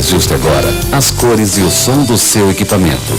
Ajuste agora as cores e o som do seu equipamento.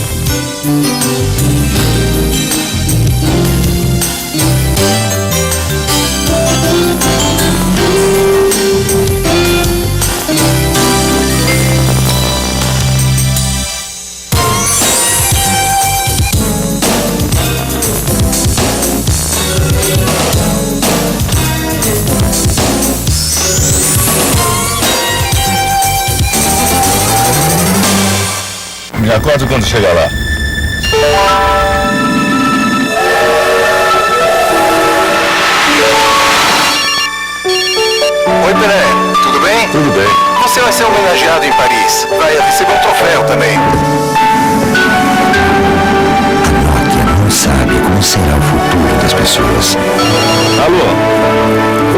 Me acorde quando chegar lá. Oi, Pelé. Tudo bem? Tudo bem. Você vai ser homenageado em Paris. Vai receber um troféu também. A Nokia não sabe como será o futuro das pessoas. Alô?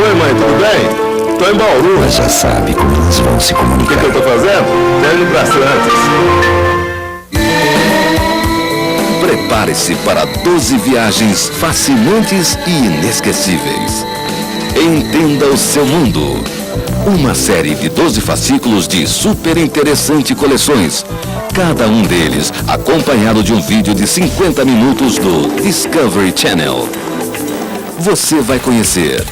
Oi, mãe, tudo bem? Tô em Bauru. Mas já sabe como elas vão se O comunicar. que eu tô fazendo? Tô indo pra Santos. Prepare-se para 12 viagens fascinantes e inesquecíveis. Entenda o seu mundo. Uma série de 12 fascículos de super interessante coleções. Cada um deles acompanhado de um vídeo de 50 minutos do Discovery Channel. Você vai conhecer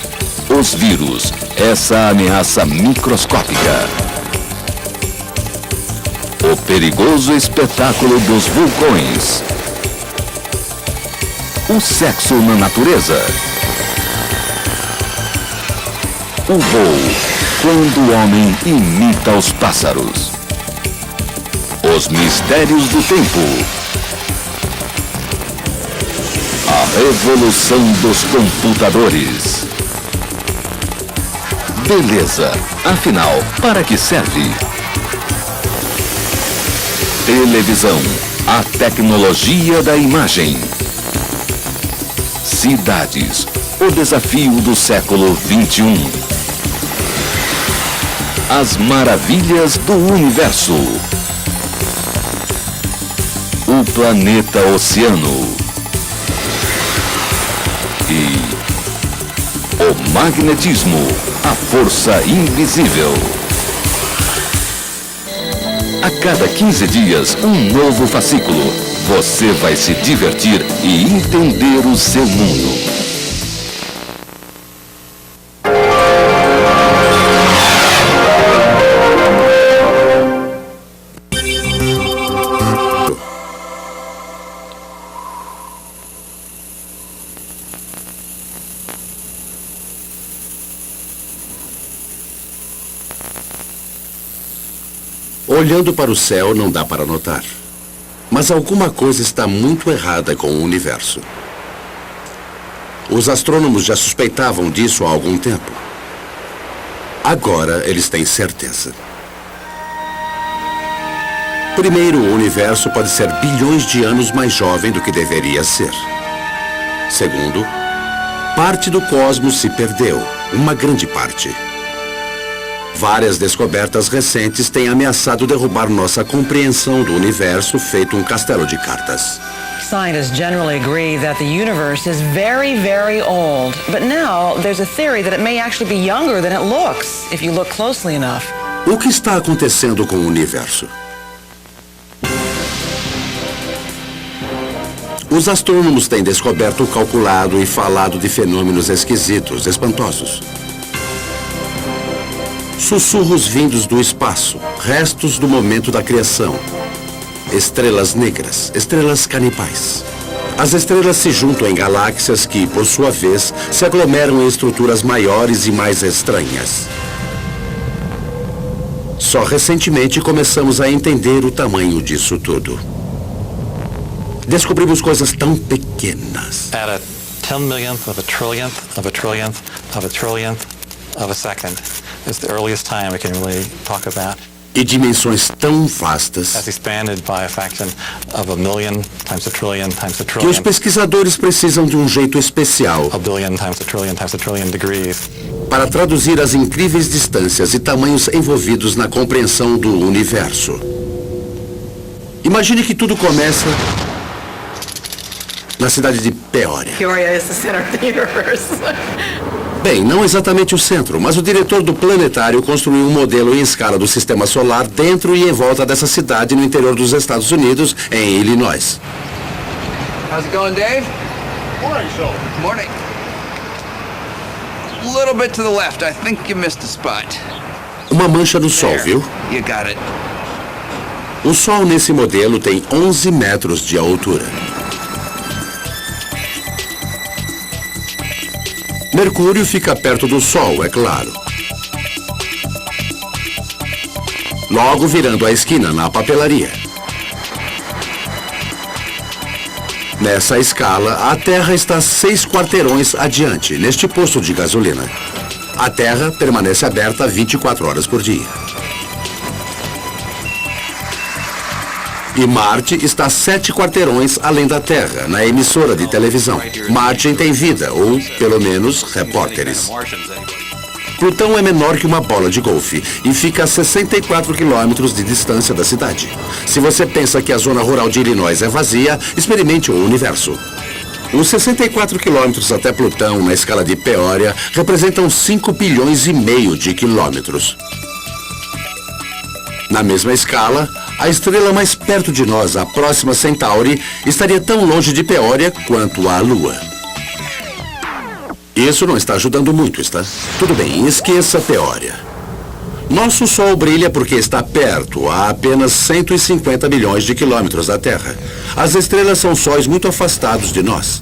os vírus, essa ameaça microscópica. O perigoso espetáculo dos vulcões. O sexo na natureza. O voo, quando o homem imita os pássaros. Os mistérios do tempo. A revolução dos computadores. Beleza, afinal, para que serve? Televisão, a tecnologia da imagem. Cidades, o desafio do século XXI. As maravilhas do universo. O planeta oceano. E o magnetismo, a força invisível. A cada 15 dias, um novo fascículo. Você vai se divertir e entender o seu mundo. Olhando para o céu, não dá para notar. Mas alguma coisa está muito errada com o universo. Os astrônomos já suspeitavam disso há algum tempo. Agora eles têm certeza. Primeiro, o universo pode ser bilhões de anos mais jovem do que deveria ser. Segundo, parte do cosmos se perdeu, uma grande parte. Várias descobertas recentes têm ameaçado derrubar nossa compreensão do universo feito um castelo de cartas. Scientists generally agree that the universe is very, very old. But now there's a theory that it may actually be younger than it looks, if you look closely enough. O que está acontecendo com o universo? Os astrônomos têm descoberto, calculado e falado de fenômenos esquisitos, espantosos. Sussurros vindos do espaço, restos do momento da criação. Estrelas negras, estrelas canibais. As estrelas se juntam em galáxias que, por sua vez, se aglomeram em estruturas maiores e mais estranhas. Só recentemente começamos a entender o tamanho disso tudo. Descobrimos coisas tão pequenas. At a 10 millionth of a trillionth of a trillionth of a trillionth of a second is the earliest time we can really talk about. E dimensões tão vastas That's expanded by a fraction of a million times a trillion times a que os trillion. pesquisadores precisam de um jeito especial A billion times a trillion degrees. para traduzir as incríveis distâncias e tamanhos envolvidos na compreensão do universo. Imagine que tudo começa na cidade de Peoria. Peoria is the center of the universe. Bem, não exatamente o centro, mas o diretor do planetário construiu um modelo em escala do sistema solar dentro e em volta dessa cidade no interior dos Estados Unidos, em Illinois. How's it going, Dave? Morning, Sol. Morning. A little bit to the left. I think you missed a spot. Uma mancha no Sol, viu? You got it. O Sol nesse modelo tem 11 metros de altura. Mercúrio fica perto do Sol, é claro. Logo virando a esquina na papelaria. Nessa escala, a Terra está 6 quarteirões adiante, neste posto de gasolina. A Terra permanece aberta 24 horas por dia. E Marte está 7 quarteirões além da Terra, na emissora de televisão. Marte tem vida, ou, pelo menos, repórteres. Plutão é menor que uma bola de golfe e fica a 64 quilômetros de distância da cidade. Se você pensa que a zona rural de Illinois é vazia, experimente o universo. Os 64 quilômetros até Plutão, na escala de Peória, representam 5 bilhões e meio de quilômetros. Na mesma escala, a estrela mais perto de nós, a próxima Centauri, estaria tão longe de Peória quanto a Lua. Isso não está ajudando muito, está? Tudo bem, esqueça Peória. Nosso Sol brilha porque está perto, a apenas 150 milhões de quilômetros da Terra. As estrelas são sóis muito afastados de nós.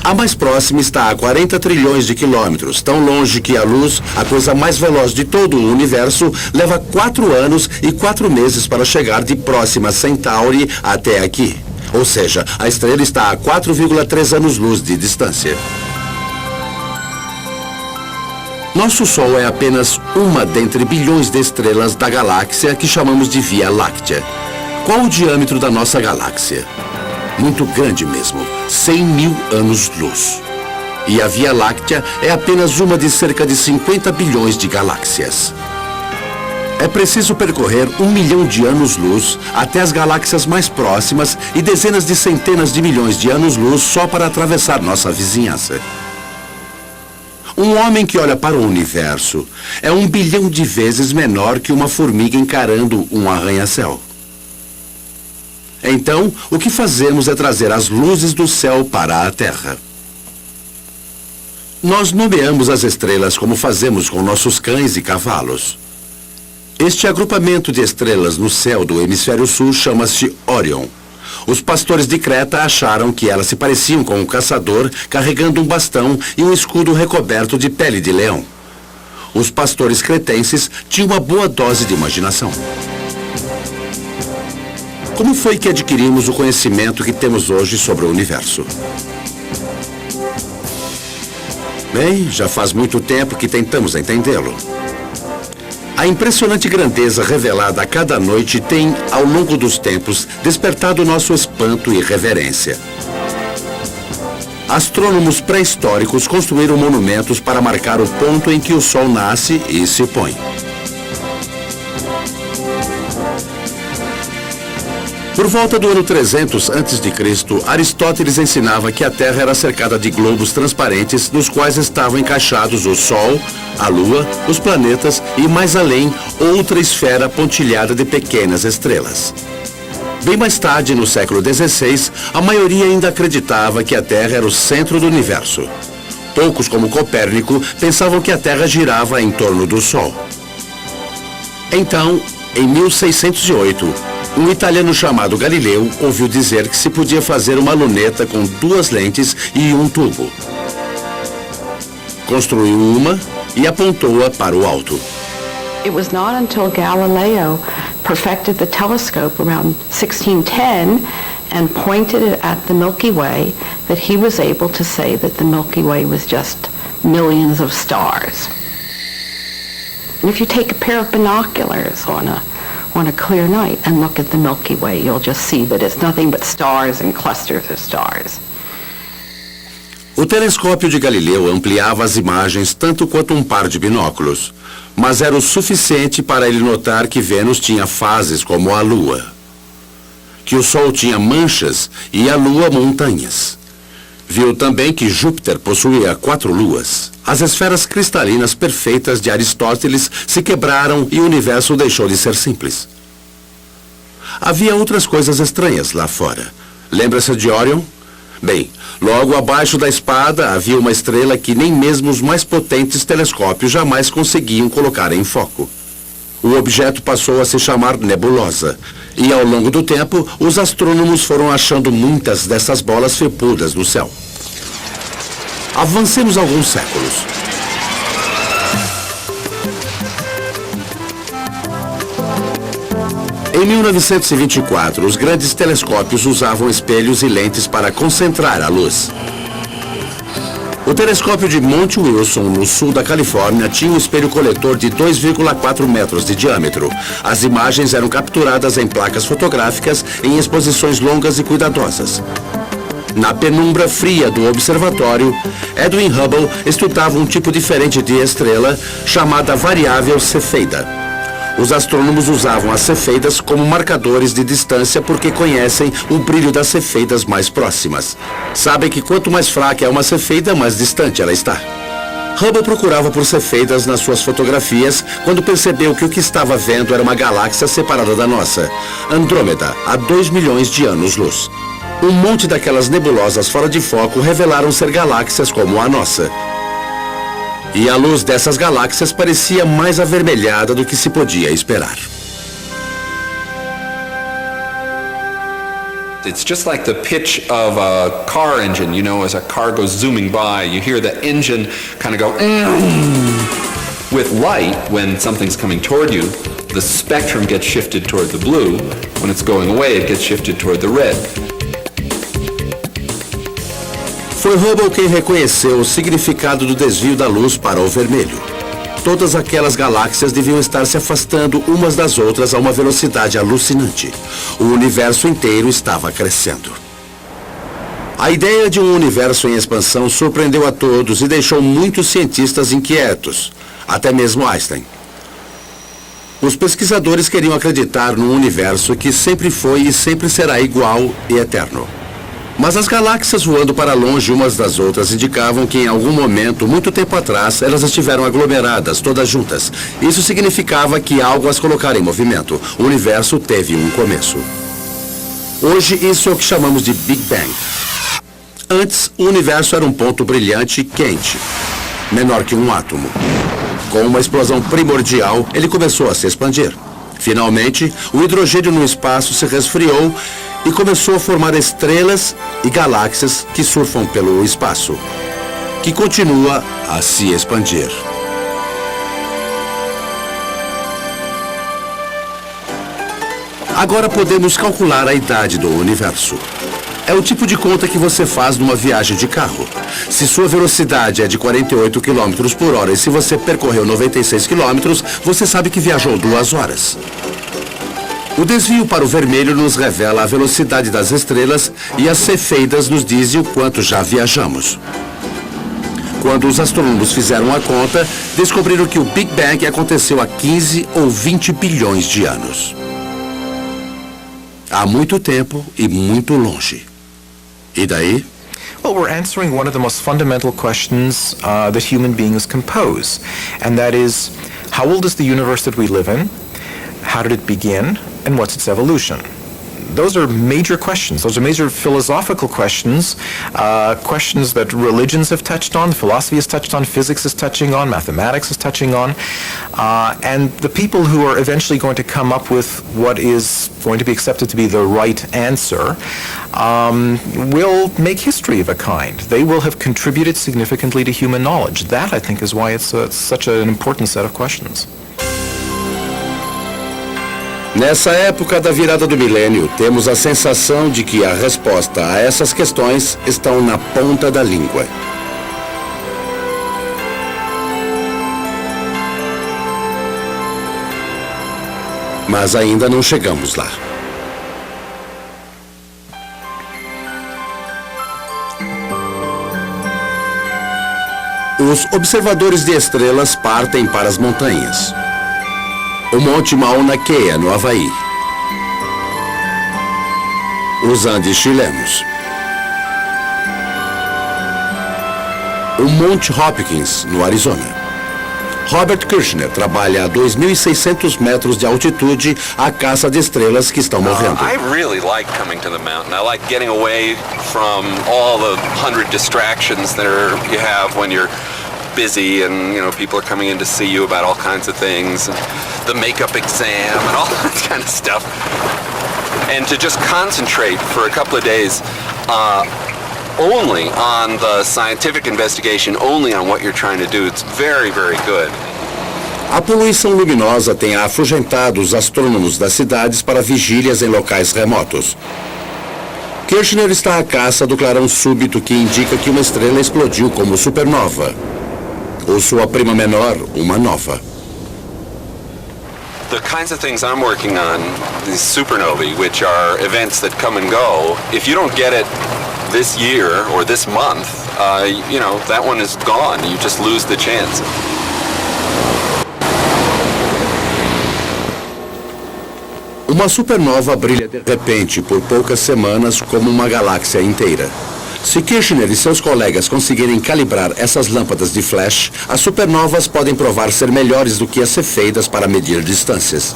A mais próxima está a 40 trilhões de quilômetros, tão longe que a luz, a coisa mais veloz de todo o universo, leva 4 anos e 4 meses para chegar de próxima Centauri até aqui. Ou seja, a estrela está a 4,3 anos-luz de distância. Nosso Sol é apenas uma dentre bilhões de estrelas da galáxia que chamamos de Via Láctea. Qual o diâmetro da nossa galáxia? Muito grande mesmo, 100 mil anos-luz. E a Via Láctea é apenas uma de cerca de 50 bilhões de galáxias. É preciso percorrer 1 milhão de anos-luz até as galáxias mais próximas e dezenas de centenas de milhões de anos-luz só para atravessar nossa vizinhança. Um homem que olha para o universo é 1 bilhão de vezes menor que uma formiga encarando um arranha-céu. Então, o que fazemos é trazer as luzes do céu para a Terra. Nós nomeamos as estrelas como fazemos com nossos cães e cavalos. Este agrupamento de estrelas no céu do hemisfério sul chama-se Órion. Os pastores de Creta acharam que elas se pareciam com um caçador carregando um bastão e um escudo recoberto de pele de leão. Os pastores cretenses tinham uma boa dose de imaginação. Como foi que adquirimos o conhecimento que temos hoje sobre o universo? Bem, já faz muito tempo que tentamos entendê-lo. A impressionante grandeza revelada a cada noite tem, ao longo dos tempos, despertado nosso espanto e reverência. Astrônomos pré-históricos construíram monumentos para marcar o ponto em que o Sol nasce e se põe. Por volta do ano 300 a.C., Aristóteles ensinava que a Terra era cercada de globos transparentes nos quais estavam encaixados o Sol, a Lua, os planetas e, mais além, outra esfera pontilhada de pequenas estrelas. Bem mais tarde, no século XVI, a maioria ainda acreditava que a Terra era o centro do universo. Poucos, como Copérnico, pensavam que a Terra girava em torno do Sol. Então, em 1608, um italiano chamado Galileu ouviu dizer que se podia fazer uma luneta com 2 lentes e um tubo. Construiu uma e apontou-a para o alto. It was not until Galileo perfected the telescope around 1610 and pointed it at the Milky Way that he was able to say that the Milky Way was just millions of stars. And if you take a pair of binoculars on a clear night and look at the Milky Way, you'll just see that it's nothing but stars and clusters of stars. O telescópio de Galileu ampliava as imagens tanto quanto um par de binóculos, mas era o suficiente para ele notar que Vênus tinha fases como a Lua, que o Sol tinha manchas e a Lua montanhas, Viu também que Júpiter possuía 4 luas. As esferas cristalinas perfeitas de Aristóteles se quebraram e o universo deixou de ser simples. Havia outras coisas estranhas lá fora. Lembra-se de Órion? Bem, logo abaixo da espada havia uma estrela que nem mesmo os mais potentes telescópios jamais conseguiam colocar em foco. O objeto passou a se chamar nebulosa, e ao longo do tempo, os astrônomos foram achando muitas dessas bolas felpudas no céu. Avancemos alguns séculos. Em 1924, os grandes telescópios usavam espelhos e lentes para concentrar a luz. O telescópio de Monte Wilson, no sul da Califórnia, tinha um espelho coletor de 2,4 metros de diâmetro. As imagens eram capturadas em placas fotográficas em exposições longas e cuidadosas. Na penumbra fria do observatório, Edwin Hubble estudava um tipo diferente de estrela chamada variável cefeida. Os astrônomos usavam as cefeidas como marcadores de distância porque conhecem o brilho das cefeidas mais próximas. Sabem que quanto mais fraca é uma cefeida, mais distante ela está. Hubble procurava por cefeidas nas suas fotografias quando percebeu que o que estava vendo era uma galáxia separada da nossa, Andrômeda, a 2 milhões de anos-luz. Um monte daquelas nebulosas fora de foco revelaram ser galáxias como a nossa. E a luz dessas galáxias parecia mais avermelhada do que se podia esperar. It's just like the pitch of a car engine, you know, as a car goes zooming by, you hear the engine kind of go, With light, when something's coming toward you, the spectrum gets shifted toward the blue. When it's going away, it gets shifted toward the red. Foi Hubble quem reconheceu o significado do desvio da luz para o vermelho. Todas aquelas galáxias deviam estar se afastando umas das outras a uma velocidade alucinante. O universo inteiro estava crescendo. A ideia de um universo em expansão surpreendeu a todos e deixou muitos cientistas inquietos, até mesmo Einstein. Os pesquisadores queriam acreditar num universo que sempre foi e sempre será igual e eterno. Mas as galáxias voando para longe umas das outras indicavam que em algum momento, muito tempo atrás, elas estiveram aglomeradas, todas juntas. Isso significava que algo as colocara em movimento. O universo teve um começo. Hoje, isso é o que chamamos de Big Bang. Antes, o universo era um ponto brilhante quente, menor que um átomo. Com uma explosão primordial, ele começou a se expandir. Finalmente, o hidrogênio no espaço se resfriou e começou a formar estrelas e galáxias que surfam pelo espaço, que continua a se expandir. Agora podemos calcular a idade do universo. É o tipo de conta que você faz numa viagem de carro. Se sua velocidade é de 48 km por hora e se você percorreu 96 km, você sabe que viajou 2 horas. O desvio para o vermelho nos revela a velocidade das estrelas e as cefeidas nos dizem o quanto já viajamos. Quando os astrônomos fizeram a conta, descobriram que o Big Bang aconteceu há 15 ou 20 bilhões de anos. Há muito tempo e muito longe. E daí? Well, we're answering one of the most fundamental questions that human beings can pose, and that is, how old is the universe that we live in? How did it begin? And what's its evolution? Those are major questions. Those are major philosophical questions, questions that religions have touched on, philosophy has touched on, physics is touching on, mathematics is touching on. And the people who are eventually going to come up with what is going to be accepted to be the right answer will make history of a kind. They will have contributed significantly to human knowledge. That, I think, is why it's such an important set of questions. Nessa época da virada do milênio, temos a sensação de que a resposta a essas questões estão na ponta da língua. Mas ainda não chegamos lá. Os observadores de estrelas partem para as montanhas. O Monte Mauna Kea, no Havaí. Os Andes chilenos. o Monte Hopkins, no Arizona. Robert Kirshner trabalha a 2.600 metros de altitude à caça de estrelas que estão morrendo. I really like coming to the mountain. I like getting away from all the 100 distractions you have when you're busy and, people are coming in to see you about all kinds of things, and the makeup exam and all that kind of stuff. And to just concentrate for a couple of days only on the scientific investigation, only on what you're trying to do, it's very, very good. A poluição luminosa tem afugentado os astrônomos das cidades para vigílias em locais remotos. Kirshner está à caça do clarão súbito que indica que uma estrela explodiu como supernova, ou sua prima menor, uma nova. The kinds of things I'm working on, these supernovae, which are events that come and go, if you don't get it this year or this month, that one is gone. You just lose the chance. Uma supernova brilha de repente por poucas semanas como uma galáxia inteira. Se Kirshner e seus colegas conseguirem calibrar essas lâmpadas de flash, as supernovas podem provar ser melhores do que as cefeidas para medir distâncias.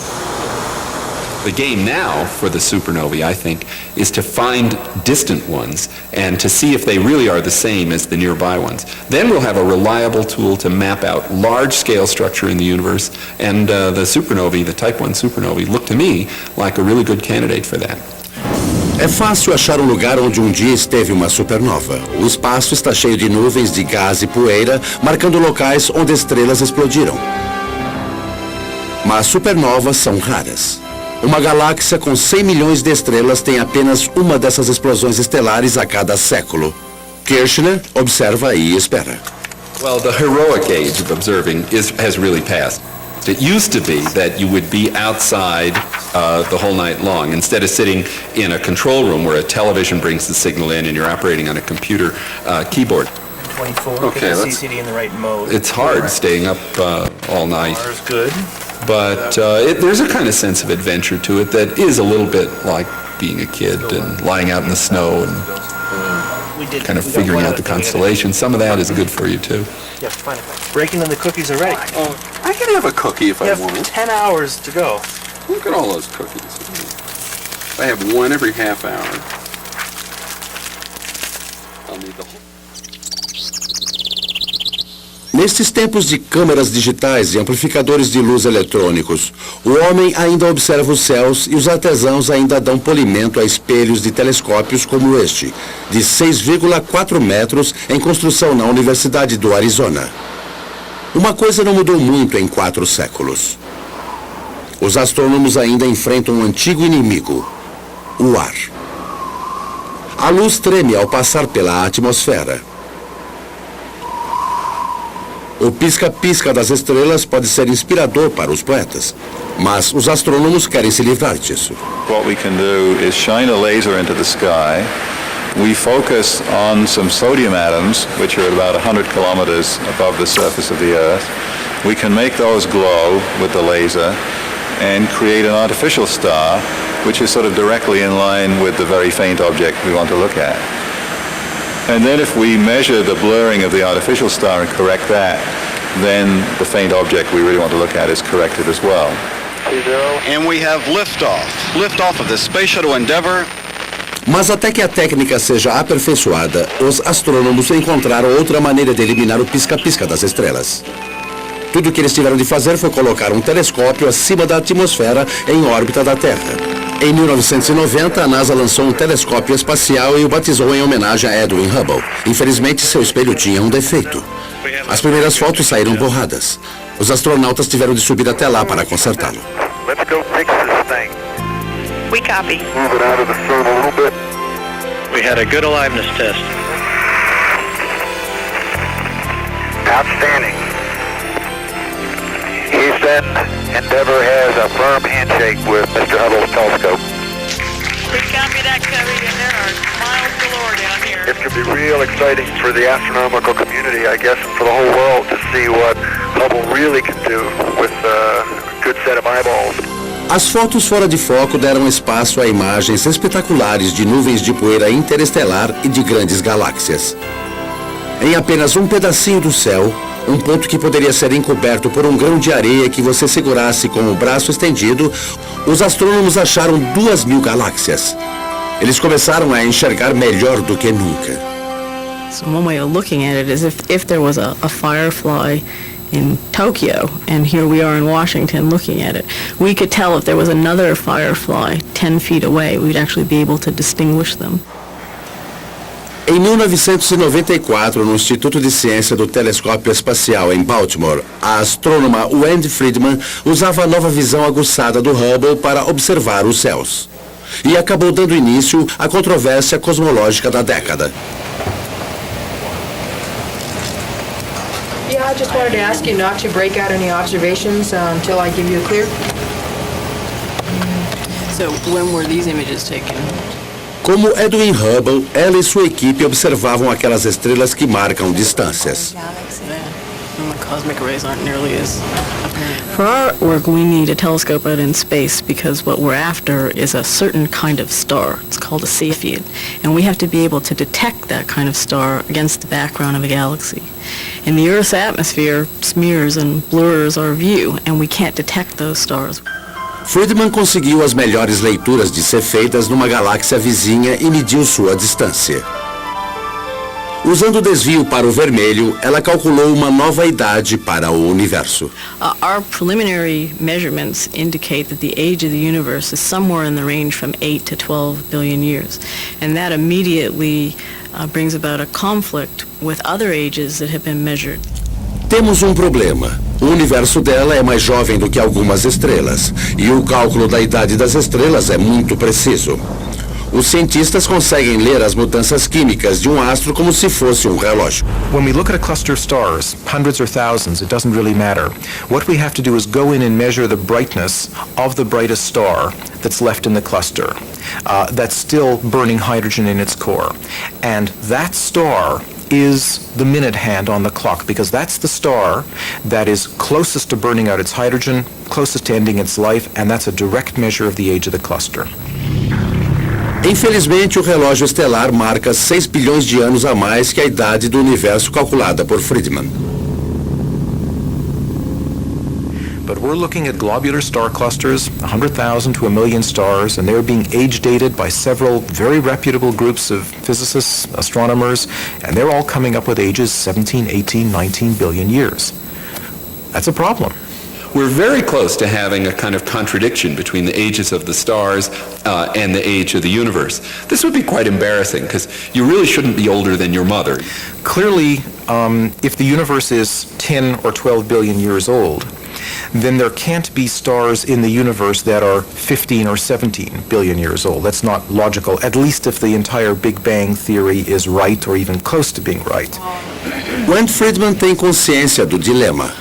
The game now for the supernovae, I think, is to find distant ones and to see if they really are the same as the nearby ones. Then we'll have a reliable tool to map out large-scale structure in the universe, and the supernovae, the Type 1 supernovae, look to me like a really good candidate for that. É fácil achar um lugar onde um dia esteve uma supernova. O espaço está cheio de nuvens de gás e poeira, marcando locais onde estrelas explodiram. Mas supernovas são raras. Uma galáxia com 100 milhões de estrelas tem apenas uma dessas explosões estelares a cada século. Kirshner observa e espera. Well, the heroic age of observing has really passed. It used to be that you would be outside the whole night long instead of sitting in a control room where a television brings the signal in and you're operating on a computer keyboard. 24, okay, get the CCD in the right mode. It's hard staying up all night. Is good. But there's a kind of sense of adventure to it that is a little bit like being a kid and lying out in the snow and kind of figuring out the constellations. Some of that is good for you, too. Yeah, fine. Breaking in the cookies already. Oh, I can have a cookie if I want. You have 10 hours to go. Look at all those cookies. I have one every half hour. I'll need the whole... Nestes tempos de câmeras digitais e amplificadores de luz eletrônicos, o homem ainda observa os céus e os artesãos ainda dão polimento a espelhos de telescópios como este, de 6,4 metros em construção na Universidade do Arizona. Uma coisa não mudou muito em 4 séculos. Os astrônomos ainda enfrentam um antigo inimigo, o ar. A luz treme ao passar pela atmosfera. O pisca-pisca das estrelas pode ser inspirador para os poetas, mas os astrônomos querem se livrar disso. What we can do is shine a laser into the sky. We focus on some sodium atoms, which are about 100 kilometers above the surface of the Earth. We can make those glow with the laser and create an artificial star, which is sort of directly in line with the very faint object we want to look at. And then if we measure the blurring of the artificial star and correct that, then the faint object we really want to look at is corrected as well. And we have liftoff. Liftoff of the Space Shuttle Endeavour. Mas até que a técnica seja aperfeiçoada, os astrônomos encontraram outra maneira de eliminar o pisca-pisca das estrelas. Tudo o que eles tiveram de fazer foi colocar um telescópio acima da atmosfera em órbita da Terra. Em 1990, a NASA lançou um telescópio espacial e o batizou em homenagem a Edwin Hubble. Infelizmente, seu espelho tinha um defeito. As primeiras fotos saíram borradas. Os astronautas tiveram de subir até lá para consertá-lo. Let's go fix this thing. We copy. Move it out of the sun a little bit. We had a good aliveness test. Outstanding. He said Endeavour has a firm handshake with Mr. Hubble's telescope. We copy that, Cubby, and there are miles galore down here. It could be real exciting for the astronomical community, I guess, and for the whole world to see what Hubble really can do with a good set of eyeballs. As fotos fora de foco deram espaço a imagens espetaculares de nuvens de poeira interestelar e de grandes galáxias. Em apenas um pedacinho do céu, um ponto que poderia ser encoberto por um grão de areia que você segurasse com o braço estendido, os astrônomos acharam 2.000 galáxias. Eles começaram a enxergar melhor do que nunca. So one way of looking at it is if there was a firefly in Tokyo, and here we are in Washington looking at it, we could tell if there was another firefly 10 feet away, we'd actually be able to distinguish them. Em 1994, no Instituto de Ciência do Telescópio Espacial em Baltimore, a astrônoma Wendy Friedman usava a nova visão aguçada do Hubble para observar os céus. E acabou dando início à controvérsia cosmológica da década. Yeah, I just wanted to ask you not to break out any observations until I give you a clear. So when were these images taken? Como Edwin Hubble, ela e sua equipe observavam aquelas estrelas que marcam distâncias. Cosmic rays aren't nearly as apparent. For our work, we need a telescope out in space because what we're after is a certain kind of star. It's called a Cepheid, and we have to be able to detect that kind of star against the background of a galaxy. And the Earth's atmosphere smears and blurs our view, and we can't detect those stars. Friedman conseguiu as melhores leituras de Cefeidas numa galáxia vizinha e mediu sua distância. Usando o desvio para o vermelho, ela calculou uma nova idade para o universo. Our preliminary measurements indicate that the age of the universe is somewhere in the range from 8 to 12 billion years. And that immediately brings about a conflict with other ages that have been measured. Temos um problema. O universo dela é mais jovem do que algumas estrelas, e o cálculo da idade das estrelas é muito preciso. Os cientistas conseguem ler as mudanças químicas de um astro como se fosse um relógio. When we look at a cluster of stars, hundreds or thousands, it doesn't really matter. What we have to do is go in and measure the brightness of the brightest star that's left in the cluster, that's still burning hydrogen in its core. And that star is the minute hand on the clock, because that's the star that is closest to burning out its hydrogen, closest to ending its life, and that's a direct measure of the age of the cluster. Infelizmente, o relógio estelar marca 6 bilhões de anos a mais que a idade do universo calculada por Friedman. But we're looking at globular star clusters, 100,000 to 1 million stars, and they're being age-dated by several very reputable groups of physicists, astronomers, and they're all coming up with ages 17, 18, 19 billion years. That's a problem. We're very close to having a kind of contradiction between the ages of the stars and the age of the universe. This would be quite embarrassing, because you really shouldn't be older than your mother. Clearly, if the universe is 10 or 12 billion years old, then there can't be stars in the universe that are 15 or 17 billion years old. That's not logical, at least if the entire Big Bang theory is right or even close to being right. Wendy Friedman tem consciência do dilema.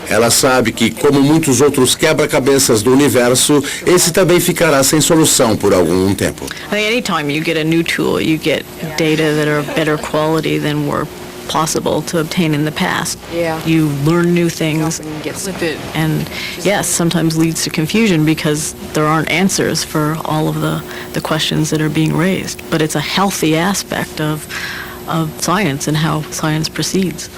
Ela sabe que, como muitos outros quebra-cabeças do universo, esse também ficará sem solução por algum tempo. I think anytime you get a new tool, you get data that are better quality than were possible to obtain in the past. Yeah. You learn new things, And yes, sometimes leads to confusion because there aren't answers for all of the questions that are being raised. But it's a healthy aspect of science and how science proceeds.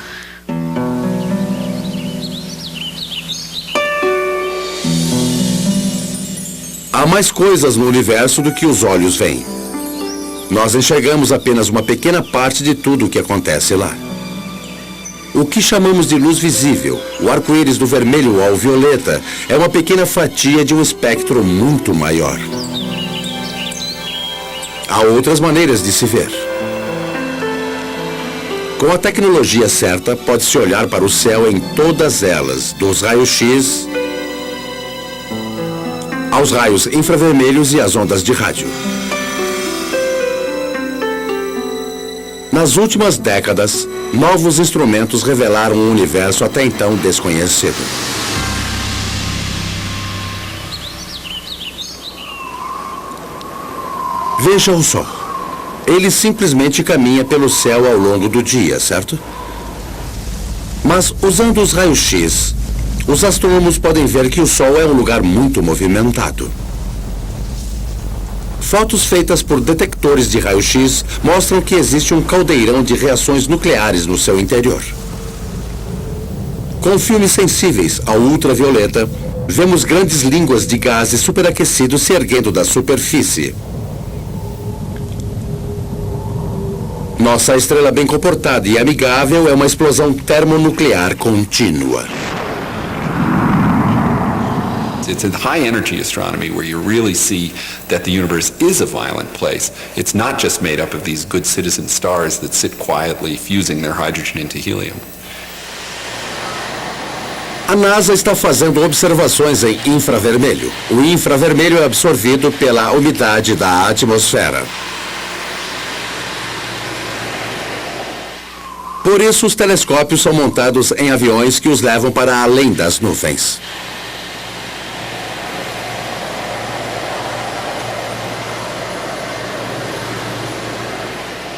Há mais coisas no universo do que os olhos veem. Nós enxergamos apenas uma pequena parte de tudo o que acontece lá. O que chamamos de luz visível, o arco-íris do vermelho ao violeta, é uma pequena fatia de um espectro muito maior. Há outras maneiras de se ver. Com a tecnologia certa, pode-se olhar para o céu em todas elas, dos raios-x aos raios infravermelhos e às ondas de rádio. Nas últimas décadas, novos instrumentos revelaram um universo até então desconhecido. Veja o Sol. Ele simplesmente caminha pelo céu ao longo do dia, certo? Mas, usando os raios-x, os astrônomos podem ver que o Sol é um lugar muito movimentado. Fotos feitas por detectores de raio-x mostram que existe um caldeirão de reações nucleares no seu interior. Com filmes sensíveis ao ultravioleta, vemos grandes línguas de gases superaquecidos se erguendo da superfície. Nossa estrela bem comportada e amigável é uma explosão termonuclear contínua. It's in high-energy astronomy where you really see that the universe is a violent place. It's not just made up of these good citizen stars that sit quietly fusing their hydrogen into helium. A NASA está fazendo observações em infravermelho. O infravermelho é absorvido pela umidade da atmosfera. Por isso, os telescópios são montados em aviões que os levam para além das nuvens.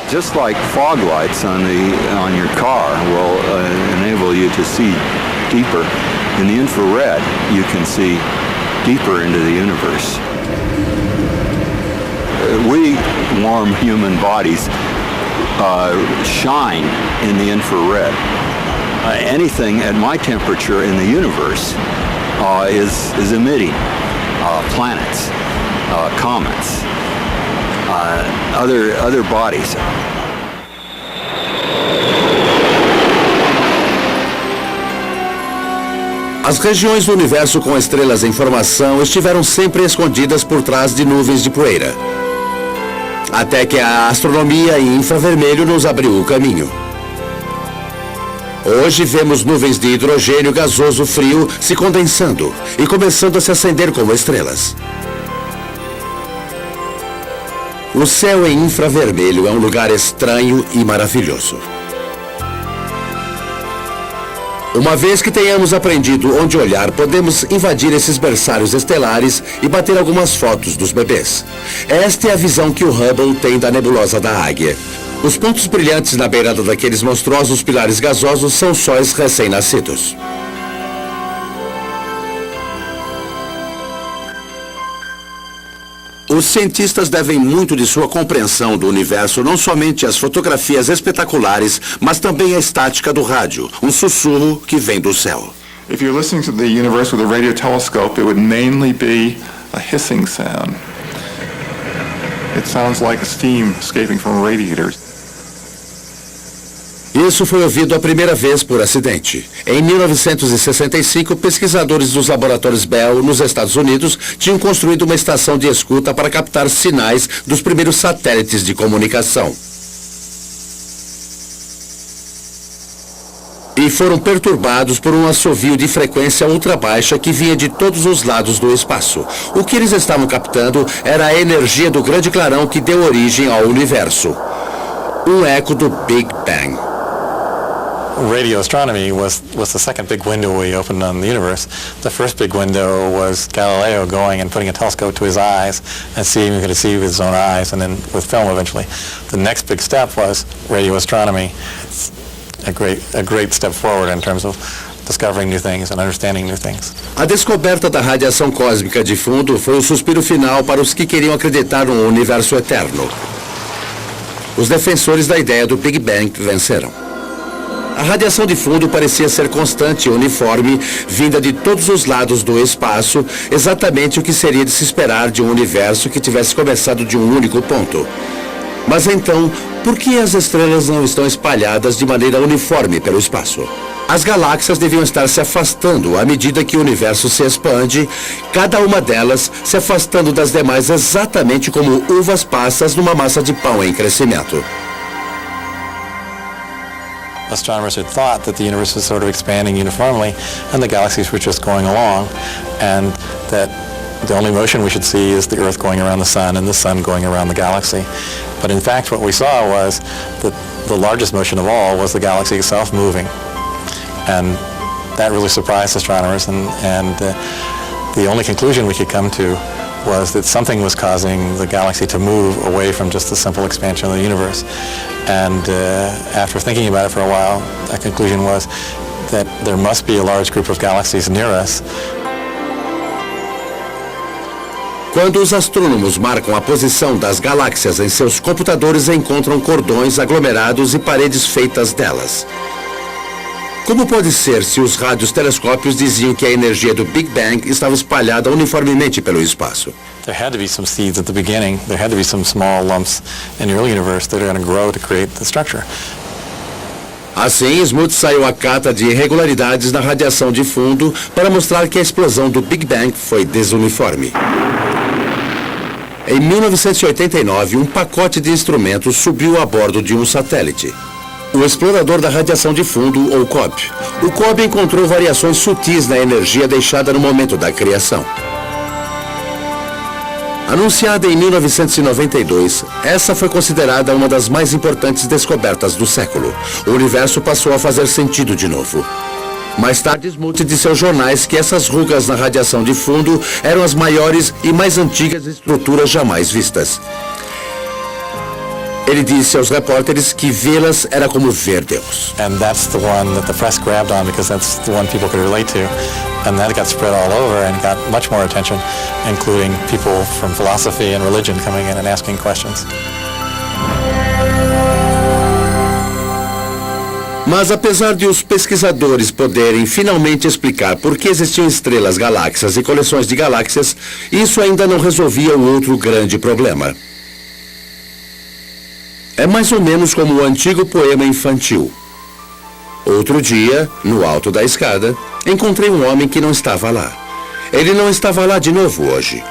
Just like fog lights on your car will enable you to see deeper, in the infrared you can see deeper into the universe. We warm human bodies shine in the infrared. Anything at my temperature in the universe is emitting planets, comets, other bodies. As regiões do universo com estrelas em formação estiveram sempre escondidas por trás de nuvens de poeira, até que a astronomia em infravermelho nos abriu o caminho. Hoje vemos nuvens de hidrogênio gasoso frio se condensando e começando a se acender como estrelas. O céu em infravermelho é um lugar estranho e maravilhoso. Uma vez que tenhamos aprendido onde olhar, podemos invadir esses berçários estelares e bater algumas fotos dos bebês. Esta é a visão que o Hubble tem da nebulosa da Águia. Os pontos brilhantes na beirada daqueles monstruosos pilares gasosos são sóis recém-nascidos. Os cientistas devem muito de sua compreensão do universo não somente às fotografias espetaculares, mas também à estática do rádio, um sussurro que vem do céu. If you're listening to the universe with a radio telescope, it would mainly be a hissing sound. It sounds like steam escaping from radiators. Isso foi ouvido a primeira vez por acidente. Em 1965, pesquisadores dos laboratórios Bell, nos Estados Unidos, tinham construído uma estação de escuta para captar sinais dos primeiros satélites de comunicação. E foram perturbados por um assovio de frequência ultra baixa que vinha de todos os lados do espaço. O que eles estavam captando era a energia do grande clarão que deu origem ao universo. Um eco do Big Bang. Radio astronomy was the second big window we opened on the universe. The first big window was Galileo going and putting a telescope to his eyes and seeing if he could see with his own eyes, and then with film eventually. The next big step was radio astronomy. It's a great step forward in terms of discovering new things and understanding new things. A descoberta da radiação cósmica de fundo foi o suspiro final para os que queriam acreditar num universo eterno. Os defensores da ideia do Big Bang venceram. A radiação de fundo parecia ser constante e uniforme, vinda de todos os lados do espaço, exatamente o que seria de se esperar de um universo que tivesse começado de um único ponto. Mas então, por que as estrelas não estão espalhadas de maneira uniforme pelo espaço? As galáxias deviam estar se afastando à medida que o universo se expande, cada uma delas se afastando das demais exatamente como uvas passas numa massa de pão em crescimento. Astronomers had thought that the universe was sort of expanding uniformly and the galaxies were just going along, and that the only motion we should see is the Earth going around the Sun and the Sun going around the galaxy. But in fact what we saw was that the largest motion of all was the galaxy itself moving. And that really surprised astronomers, and the only conclusion we could come to was that something was causing the galaxy to move away from just the simple expansion of the universe. And after thinking about it for a while, our conclusion was that there must be a large group of galaxies near us. Quando os astrônomos marcam a posição das galáxias em seus computadores, encontram cordões, aglomerados e paredes feitas delas. Como pode ser se os radiotelescópios diziam que a energia do Big Bang estava espalhada uniformemente pelo espaço? There had to be some seeds at the beginning. There had to be some small lumps in the early universe that are going to grow to create the structure. Assim, Smoot saiu à cata de irregularidades na radiação de fundo para mostrar que a explosão do Big Bang foi desuniforme. Em 1989, um pacote de instrumentos subiu a bordo de um satélite. O explorador da radiação de fundo, ou COB. O COB encontrou variações sutis na energia deixada no momento da criação. Anunciada em 1992, essa foi considerada uma das mais importantes descobertas do século. O universo passou a fazer sentido de novo. Mais tarde, Smoot disse aos jornais que essas rugas na radiação de fundo eram as maiores e mais antigas estruturas jamais vistas. Ele disse aos repórteres que vê-las era como ver Deus. And that's the one that the press grabbed on because that's the one people could relate to. And that got spread all over and got much more attention, including people from philosophy and religion coming in and asking questions. Mas apesar de os pesquisadores poderem finalmente explicar por que existiam estrelas, galáxias e coleções de galáxias, isso ainda não resolvia o outro grande problema. É mais ou menos como o antigo poema infantil. Outro dia, no alto da escada, encontrei um homem que não estava lá. Ele não estava lá de novo hoje.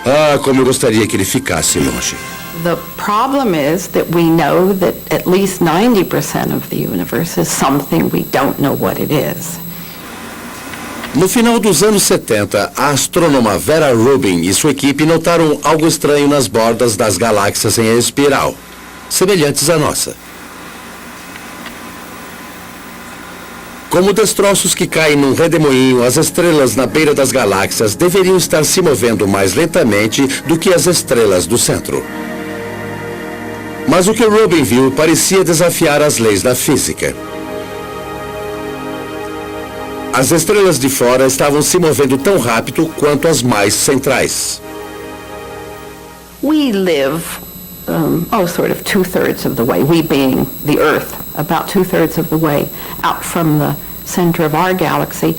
Ah, como eu gostaria que ele ficasse longe. The problem is that we know that at least 90% of the universe is something we don't know what it is. No final dos anos 70, a astrônoma Vera Rubin e sua equipe notaram algo estranho nas bordas das galáxias em espiral, semelhantes à nossa. Como destroços que caem num redemoinho, as estrelas na beira das galáxias deveriam estar se movendo mais lentamente do que as estrelas do centro. Mas o que Rubin viu parecia desafiar as leis da física. As estrelas de fora estavam se movendo tão rápido quanto as mais centrais. We live, sort of 2/3 of the way, we being the Earth, about 2/3 of the way out from the center of our galaxy,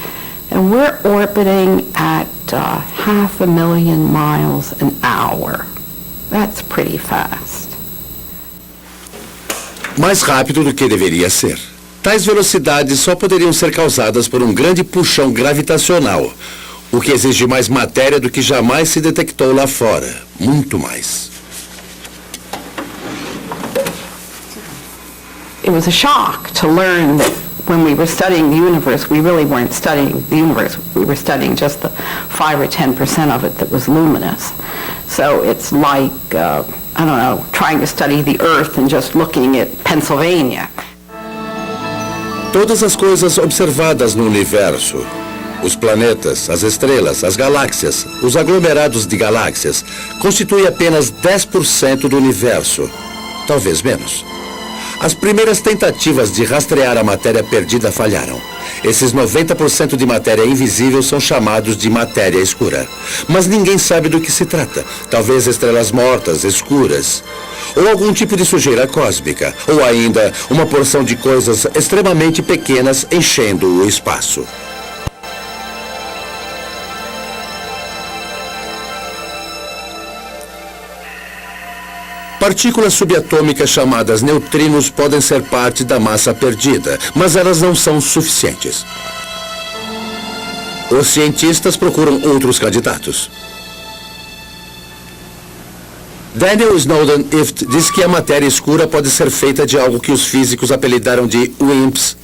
and we're orbiting at 500,000 miles an hour. That's pretty fast. Mais rápido do que deveria ser. Tais velocidades só poderiam ser causadas por um grande puxão gravitacional, o que exige mais matéria do que jamais se detectou lá fora. Muito mais. It was a shock to learn that when we were studying the universe, we really weren't studying the universe. We were studying just the 5 or 10% of it that was luminous. So it's like, trying to study the Earth and just looking at Pennsylvania. Todas as coisas observadas no universo, os planetas, as estrelas, as galáxias, os aglomerados de galáxias, constituem apenas 10% do universo, talvez menos. As primeiras tentativas de rastrear a matéria perdida falharam. Esses 90% de matéria invisível são chamados de matéria escura. Mas ninguém sabe do que se trata. Talvez estrelas mortas, escuras, ou algum tipo de sujeira cósmica, ou ainda uma porção de coisas extremamente pequenas enchendo o espaço. Partículas subatômicas chamadas neutrinos podem ser parte da massa perdida, mas elas não são suficientes. Os cientistas procuram outros candidatos. Daniel Snowden diz que a matéria escura pode ser feita de algo que os físicos apelidaram de WIMPs,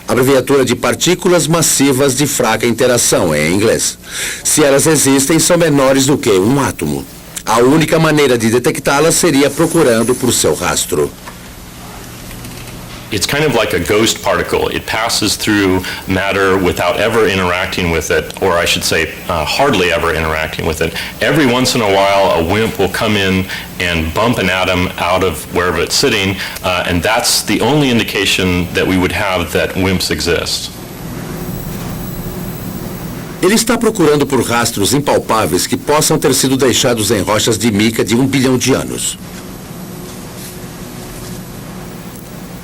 abreviatura de partículas massivas de fraca interação em inglês. Se elas existem, são menores do que um átomo. A única maneira de detectá-las seria procurando por seu rastro. It's kind of like a ghost particle. It passes through matter without ever interacting with it, or I should say, hardly ever interacting with it. Every once in a while, a WIMP will come in and bump an atom out of wherever it's sitting, and that's the only indication that we would have that WIMPs exist. Ele está procurando por rastros impalpáveis que possam ter sido deixados em rochas de mica de 1 bilhão de anos.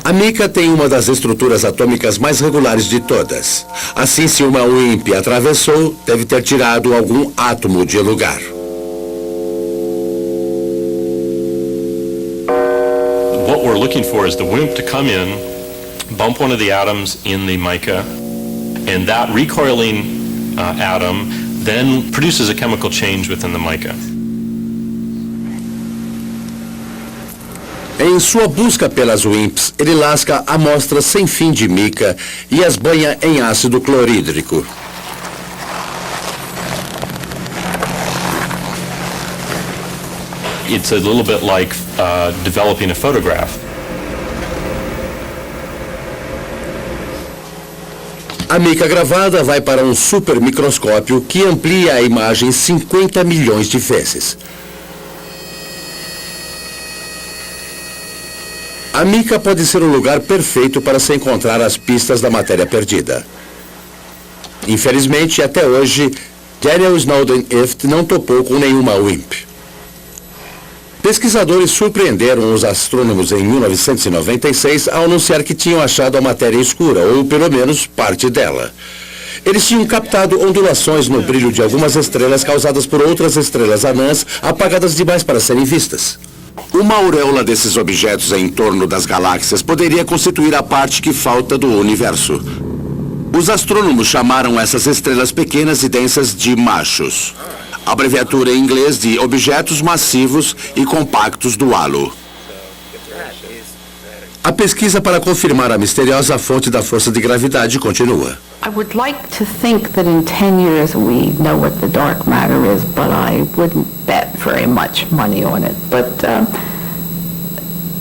A mica tem uma das estruturas atômicas mais regulares de todas. Assim, se uma WIMP atravessou, deve ter tirado algum átomo de lugar. What we're looking for is the WIMP to come in, bump one of the atoms in the mica, and that recoiling atom then produces a chemical change within the mica. Em sua busca pelas WIMPs, ele lasca amostras sem fim de mica e as banha em ácido clorídrico. It's a little bit like developing a photograph. A mica gravada vai para um supermicroscópio que amplia a imagem 50 milhões de vezes. A mica pode ser o lugar perfeito para se encontrar as pistas da matéria perdida. Infelizmente, até hoje, Daniel Snowden IFT não topou com nenhuma WIMP. Pesquisadores surpreenderam os astrônomos em 1996 ao anunciar que tinham achado a matéria escura, ou pelo menos parte dela. Eles tinham captado ondulações no brilho de algumas estrelas causadas por outras estrelas anãs apagadas demais para serem vistas. Uma auréola desses objetos em torno das galáxias poderia constituir a parte que falta do universo. Os astrônomos chamaram essas estrelas pequenas e densas de machos, abreviatura em inglês de objetos massivos e compactos do halo. A pesquisa para confirmar a misteriosa fonte da força de gravidade continua. I would like to think that in 10 years we know what the dark matter is, but I wouldn't bet very much money on it. But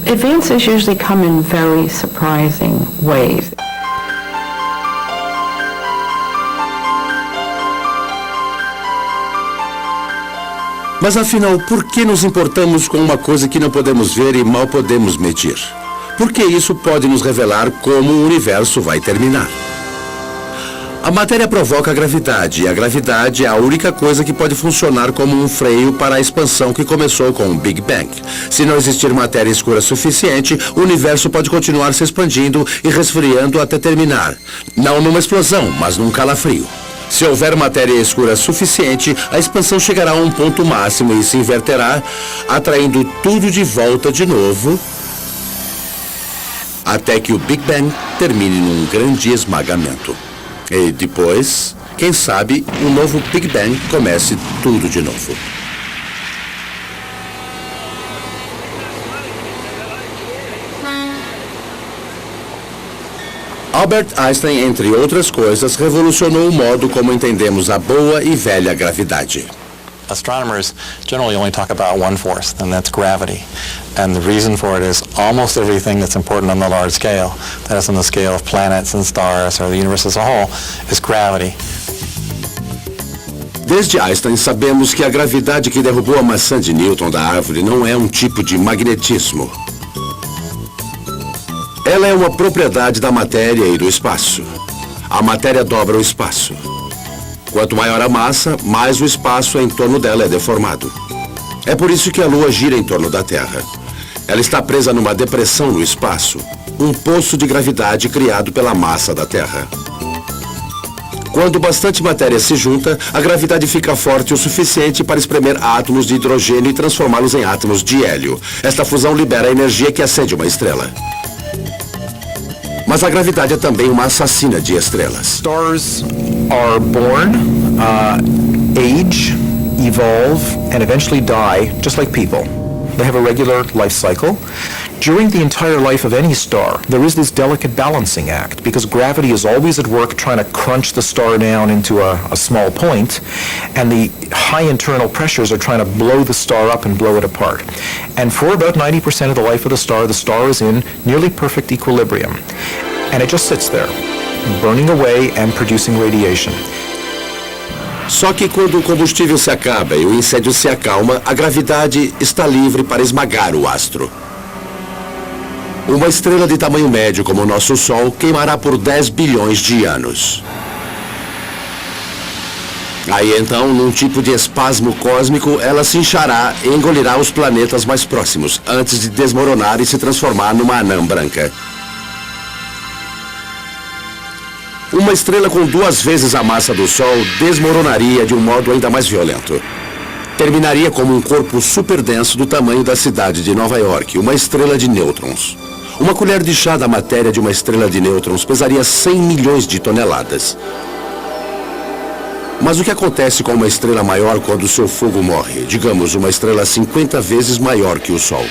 advances usually come in very surprising ways. Mas afinal, por que nos importamos com uma coisa que não podemos ver e mal podemos medir? Porque isso pode nos revelar como o universo vai terminar. A matéria provoca a gravidade, e a gravidade é a única coisa que pode funcionar como um freio para a expansão que começou com o Big Bang. Se não existir matéria escura suficiente, o universo pode continuar se expandindo e resfriando até terminar. Não numa explosão, mas num calafrio. Se houver matéria escura suficiente, a expansão chegará a um ponto máximo e se inverterá, atraindo tudo de volta de novo, até que o Big Bang termine num grande esmagamento. E depois, quem sabe, um novo Big Bang comece tudo de novo. Albert Einstein, entre outras coisas, revolucionou o modo como entendemos a boa e velha gravidade. Astronomers generally only talk about one force, and that's gravity. And the reason for it is almost everything that's important on the large scale, that is on the scale of planets and stars or the universe as a whole, is gravity. Desde Einstein, sabemos que a gravidade que derrubou a maçã de Newton da árvore não é um tipo de magnetismo. Ela é uma propriedade da matéria e do espaço. A matéria dobra o espaço. Quanto maior a massa, mais o espaço em torno dela é deformado. É por isso que a Lua gira em torno da Terra. Ela está presa numa depressão no espaço, um poço de gravidade criado pela massa da Terra. Quando bastante matéria se junta, a gravidade fica forte o suficiente para espremer átomos de hidrogênio e transformá-los em átomos de hélio. Esta fusão libera a energia que acende uma estrela. Mas a gravidade é também uma assassina de estrelas. Stars are born, age, evolve, and eventually die, just like people. They have a regular life cycle. During the entire life of any star, there is this delicate balancing act, because gravity is always at work trying to crunch the star down into a small point, and the high internal pressures are trying to blow the star up and blow it apart. And for about 90% of the life of the star is in nearly perfect equilibrium. And it just sits there, burning away and producing radiation. Só que quando o combustível se acaba e o incêndio se acalma, a gravidade está livre para esmagar o astro. Uma estrela de tamanho médio como o nosso Sol queimará por 10 bilhões de anos. Aí então, num tipo de espasmo cósmico, ela se inchará e engolirá os planetas mais próximos, antes de desmoronar e se transformar numa anã branca. Uma estrela com 2 vezes a massa do Sol desmoronaria de um modo ainda mais violento. Terminaria como um corpo superdenso do tamanho da cidade de Nova York, uma estrela de nêutrons. Uma colher de chá da matéria de uma estrela de nêutrons pesaria 100 milhões de toneladas. Mas o que acontece com uma estrela maior quando seu fogo morre? Digamos, uma estrela 50 vezes maior que o Sol.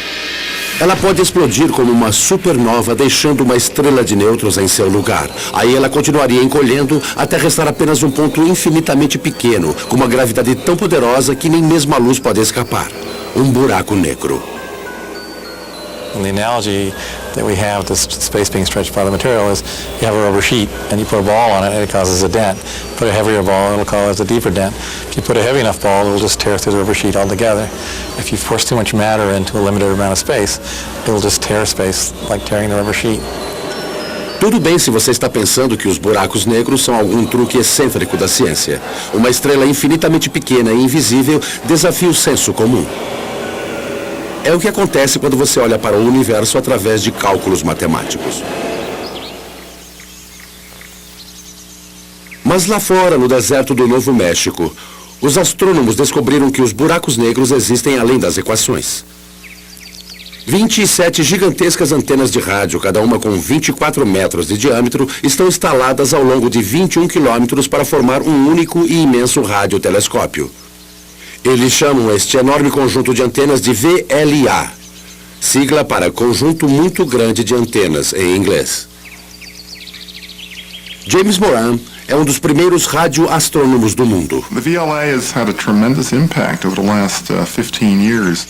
Ela pode explodir como uma supernova, deixando uma estrela de nêutrons em seu lugar. Aí ela continuaria encolhendo até restar apenas um ponto infinitamente pequeno, com uma gravidade tão poderosa que nem mesmo a luz pode escapar. Um buraco negro. And the analogy that we have to space being stretched by the material is you have a rubber sheet and you put a ball on it and it causes a dent. Put a heavier ball, it'll cause a deeper dent. If you put a heavy enough ball, it'll just tear through the rubber sheet altogether. If you force too much matter into a limited amount of space, it'll just tear space like tearing the rubber sheet. Tudo bem se você está pensando que os buracos negros são algum truque excêntrico da ciência. Uma estrela infinitamente pequena e invisível desafia o senso comum. É o que acontece quando você olha para o universo através de cálculos matemáticos. Mas lá fora, no deserto do Novo México, os astrônomos descobriram que os buracos negros existem além das equações. 27 gigantescas antenas de rádio, cada uma com 24 metros de diâmetro, estão instaladas ao longo de 21 quilômetros para formar um único e imenso radiotelescópio. Eles chamam este enorme conjunto de antenas de VLA, sigla para Conjunto Muito Grande de Antenas, em inglês. James Moran é um dos primeiros radioastrônomos do mundo. The VLA has had a tremendous impact over the last 15 years.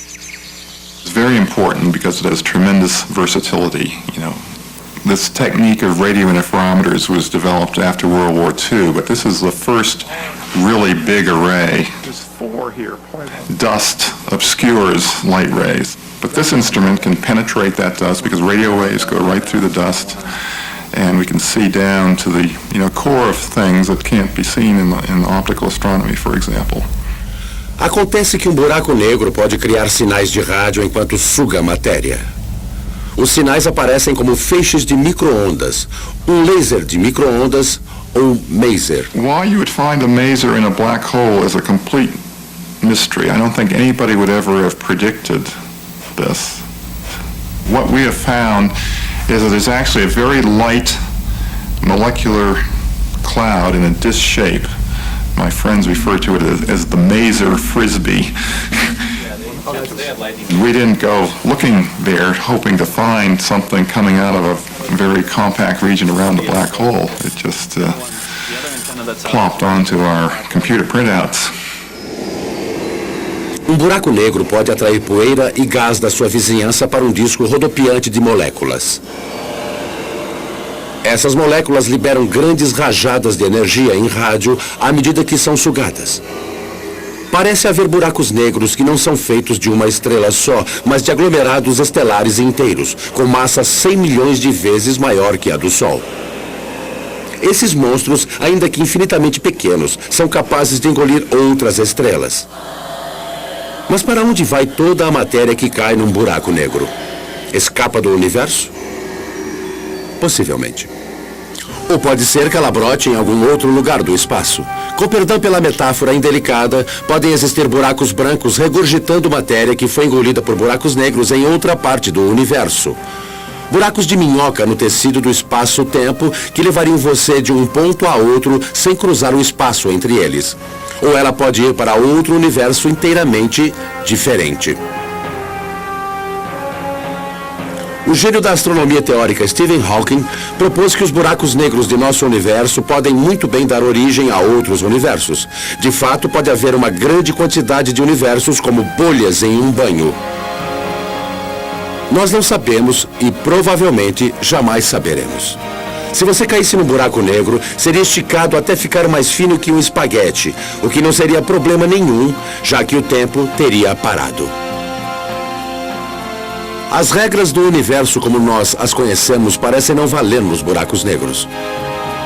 It's very important because it has tremendous versatility, This technique of radio interferometers was developed after World War II, but this is the first really big array. There's 4 here. Dust obscures light rays, but this instrument can penetrate that dust because radio waves go right through the dust, and we can see down to the core of things that can't be seen in optical astronomy, for example. Acontece que um buraco negro pode criar sinais de rádio enquanto suga a matéria. Os sinais aparecem como feixes de micro-ondas, um laser de micro-ondas ou maser. Why you would find a maser in a black hole is a complete mystery. I don't think anybody would ever have predicted this. What we have found is that there's actually a very light molecular cloud in a disc shape. My friends refer to it as the maser frisbee. We didn't go looking there hoping to find something coming out of a very compact region around the black hole. It just plopped onto our computer printouts. Um buraco negro pode atrair poeira e gás da sua vizinhança para um disco rodopiante de moléculas. Essas moléculas liberam grandes rajadas de energia em rádio à medida que são sugadas. Parece haver buracos negros que não são feitos de uma estrela só, mas de aglomerados estelares inteiros, com massa 100 milhões de vezes maior que a do Sol. Esses monstros, ainda que infinitamente pequenos, são capazes de engolir outras estrelas. Mas para onde vai toda a matéria que cai num buraco negro? Escapa do universo? Possivelmente. Ou pode ser que ela brote em algum outro lugar do espaço. Com perdão pela metáfora indelicada, podem existir buracos brancos regurgitando matéria que foi engolida por buracos negros em outra parte do universo. Buracos de minhoca no tecido do espaço-tempo que levariam você de um ponto a outro sem cruzar o espaço entre eles. Ou ela pode ir para outro universo inteiramente diferente. O gênio da astronomia teórica Stephen Hawking propôs que os buracos negros de nosso universo podem muito bem dar origem a outros universos. De fato, pode haver uma grande quantidade de universos como bolhas em um banho. Nós não sabemos e provavelmente jamais saberemos. Se você caísse num buraco negro, seria esticado até ficar mais fino que um espaguete, o que não seria problema nenhum, já que o tempo teria parado. As regras do universo como nós as conhecemos parecem não valer nos buracos negros.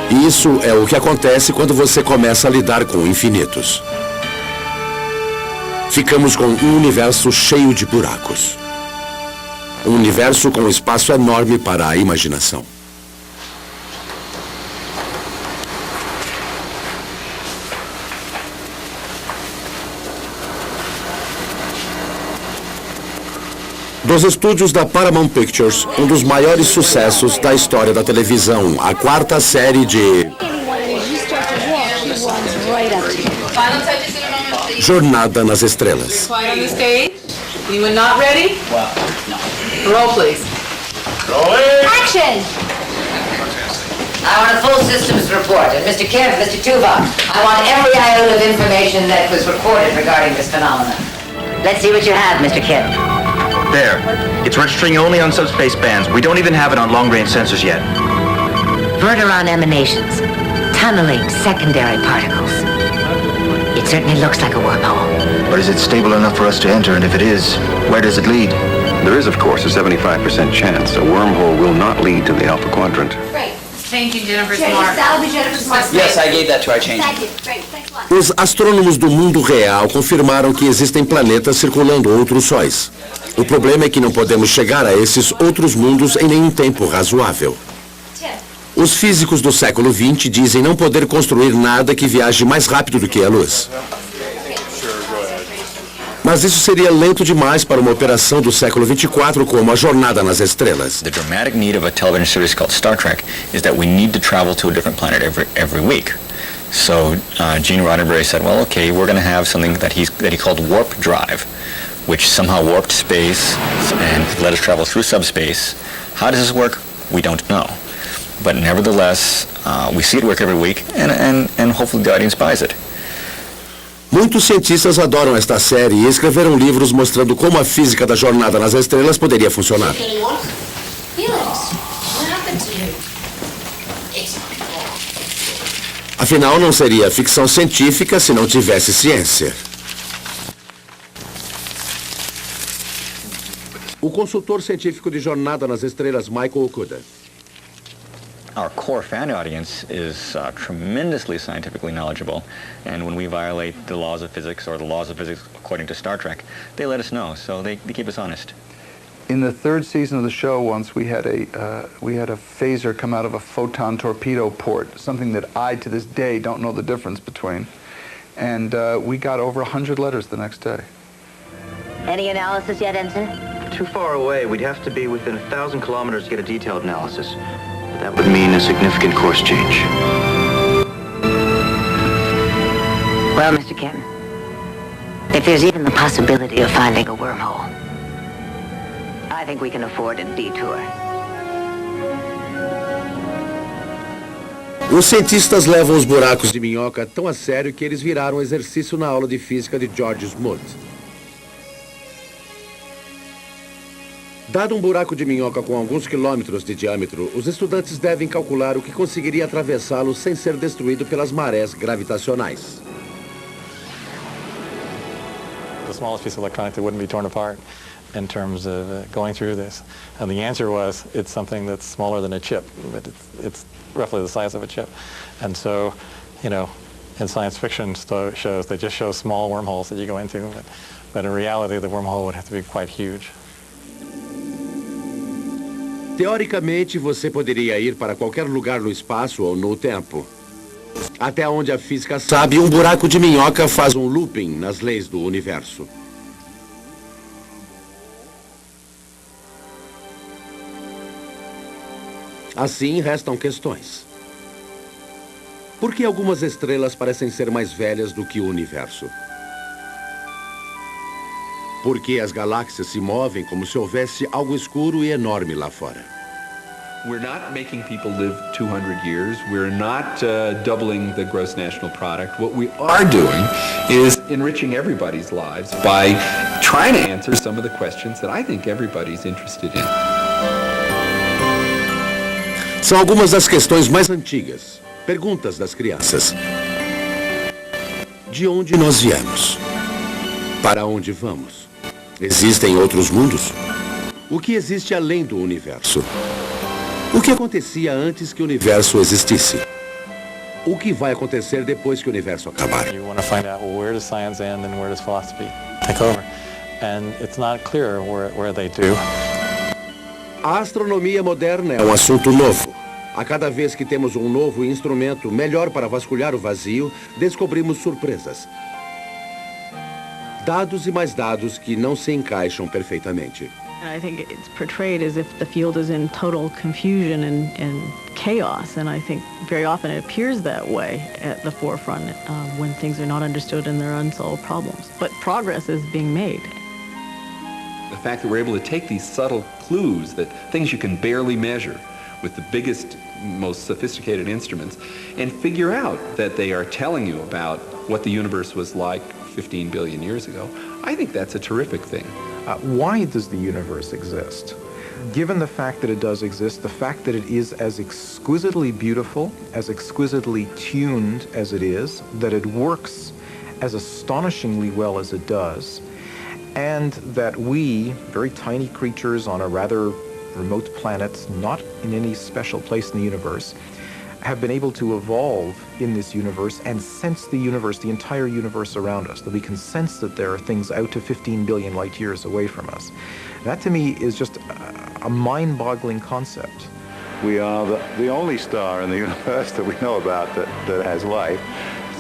E isso é o que acontece quando você começa a lidar com infinitos. Ficamos com um universo cheio de buracos. Um universo com espaço enorme para a imaginação. Dos estúdios da Paramount Pictures, um dos maiores sucessos da história da televisão, a quarta série de Jornada nas Estrelas. Anyone not ready? Roll, please. Action! I want a full systems report. And Mr. Kemp, Mr. Tuvok, I want every iota of information that was recorded regarding this phenomenon. Let's see what you have, Mr. Kemp. There. It's registering only on subspace bands. We don't even have it on long-range sensors yet. Verteron emanations. Tunneling secondary particles. It certainly looks like a wormhole. But is it stable enough for us to enter? And if it is, where does it lead? There is, of course, a 75% chance a wormhole will not lead to the Alpha Quadrant. Great. Changing Jennifer's mark. Yes, I gave that to our change. Thank you. Great. Thanks a lot. Os astrônomos do mundo real confirmaram que existem planetas circulando outros sóis. O problema é que não podemos chegar a esses outros mundos em nenhum tempo razoável. Os físicos do século XX dizem não poder construir nada que viaje mais rápido do que a luz. Mas isso seria lento demais para uma operação do século 24 como a Jornada nas Estrelas. The dramatic need of a television series called Star Trek is that we need to travel to a different planet every week. So Gene Roddenberry said, well, okay, we're going to have something that he called warp drive, which somehow warped space and let us travel through subspace. How does this work? We don't know. But nevertheless, we see it work every week, and hopefully the audience buys it. Muitos cientistas adoram esta série e escreveram livros mostrando como a física da Jornada nas Estrelas poderia funcionar. Afinal, não seria ficção científica se não tivesse ciência. O consultor científico de Jornada nas Estrelas, Michael Okuda. Our core fan audience is tremendously scientifically knowledgeable, and when we violate the laws of physics or the laws of physics according to Star Trek, they let us know, so they keep us honest. In the third season of the show, once we had a phaser come out of a photon torpedo port, something that I, to this day, don't know the difference between, and we got over 100 letters the next day. Any analysis yet, Ensign? Too far away. We'd have to be within 1,000 kilometers to get a detailed analysis. That would mean a significant course change. Well, Mr. Kemp, if there's even the possibility of finding a wormhole, I think we can afford a detour. Os cientistas levam os buracos de minhoca tão a sério que eles viraram exercício na aula de física de George Smoot. Dado um buraco de minhoca com alguns quilômetros de diâmetro, os estudantes devem calcular o que conseguiria atravessá-lo sem ser destruído pelas marés gravitacionais. The smallest piece of electronics that wouldn't be torn apart in terms of going through this. And the answer was, it's something that's smaller than a chip, but it's roughly the size of a chip. And so, you know, in science fiction shows, they just show small wormholes that you go into, but in reality, the wormhole would have to be quite huge. Teoricamente, você poderia ir para qualquer lugar no espaço ou no tempo. Até onde a física sabe, um buraco de minhoca faz um looping nas leis do universo. Assim, restam questões. Por que algumas estrelas parecem ser mais velhas do que o universo? Por que as galáxias se movem como se houvesse algo escuro e enorme lá fora? We're not making people live 200 years. We're not doubling the gross national product. What we are doing is enriching everybody's lives by trying to answer some of the questions that I think everybody's interested in. São algumas das questões mais antigas, perguntas das crianças. De onde nós viemos? Para onde vamos? Existem outros mundos? O que existe além do universo? O que acontecia antes que o universo existisse? o que vai acontecer depois que o universo acabar. You want to find out, well, where does science end and where does philosophy take over? And it's not clear where they do. A astronomia moderna é um assunto novo. A cada vez que temos um novo instrumento melhor para vasculhar o vazio, descobrimos surpresas. Dados e mais dados que não se encaixam perfeitamente. I think it's portrayed as if the field is in total confusion and chaos, and I think very often it appears that way at the forefront when things are not understood and there are unsolved problems. But progress is being made. The fact that we're able to take these subtle clues, that things you can barely measure with the biggest, most sophisticated instruments, and figure out that they are telling you about what the universe was like 15 billion years ago, I think that's a terrific thing. Why does the universe exist? Given the fact that it does exist, the fact that it is as exquisitely beautiful, as exquisitely tuned as it is, that it works as astonishingly well as it does, and that we, very tiny creatures on a rather remote planet, not in any special place in the universe, have been able to evolve in this universe and sense the universe, the entire universe around us, that we can sense that there are things out to 15 billion light years away from us. That to me is just a mind-boggling concept. We are the only star in the universe that we know about that has life,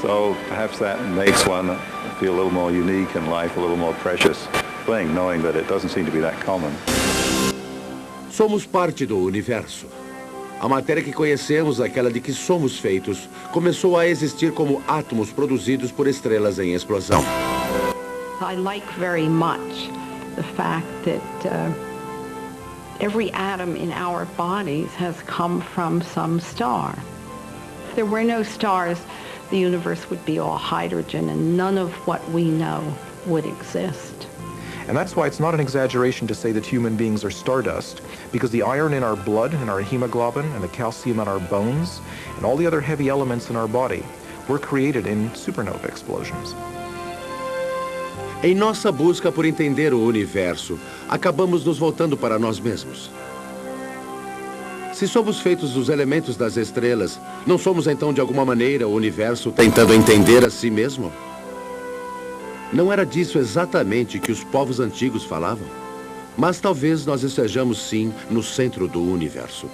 so perhaps that makes one feel a little more unique and life a little more precious thing, knowing that it doesn't seem to be that common. Somos parte do universo. A matéria que conhecemos, aquela de que somos feitos, começou a existir como átomos produzidos por estrelas em explosão. I like very much the fact that every atom in our bodies has come from some star. If there were no stars, the universe would be all hydrogen and none of what we know would exist. And that's why it's not an exaggeration to say that human beings are stardust, because the iron in our blood and our hemoglobin and the calcium in our bones and all the other heavy elements in our body were created in supernova explosions. Em nossa busca por entender o universo, acabamos nos voltando para nós mesmos. Se somos feitos dos elementos das estrelas, não somos então de alguma maneira o universo tentando entender a si mesmo? Não era disso exatamente que os povos antigos falavam? Mas talvez nós estejamos sim no centro do universo.